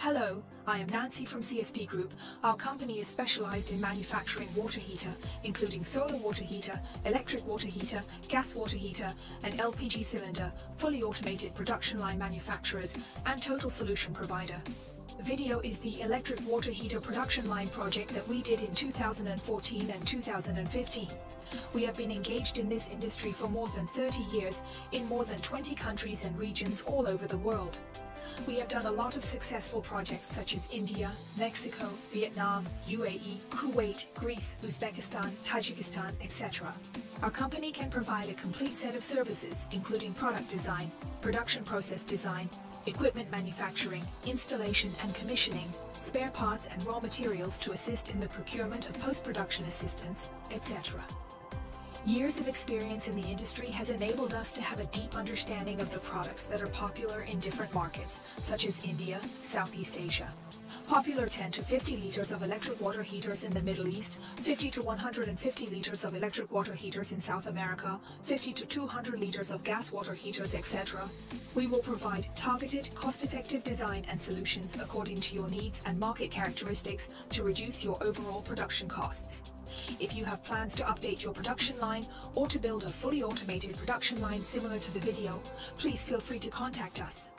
Hello, I am Nancy from CSP Group. Our company is specialized in manufacturing water heater, including solar water heater, electric water heater, gas water heater, and LPG cylinder, fully automated production line manufacturers, and total solution provider. Video is the electric water heater production line project that we did in 2014 and 2015. We have been engaged in this industry for more than 30 years in more than 20 countries and regions all over the world. We have done a lot of successful projects such as India, Mexico, Vietnam, UAE, Kuwait, Greece, Uzbekistan, Tajikistan, etc. Our company can provide a complete set of services including product design, production process design, equipment manufacturing, installation and commissioning, spare parts and raw materials to assist in the procurement of post-production assistance, etc. Years of experience in the industry has enabled us to have a deep understanding of the products that are popular in different markets, such as India, Southeast Asia. Popular 10 to 50 liters of electric water heaters in the Middle East, 50 to 150 liters of electric water heaters in South America, 50 to 200 liters of gas water heaters, etc. We will provide targeted, cost-effective design and solutions according to your needs and market characteristics to reduce your overall production costs. If you have plans to update your production line or to build a fully automated production line similar to the video, please feel free to contact us.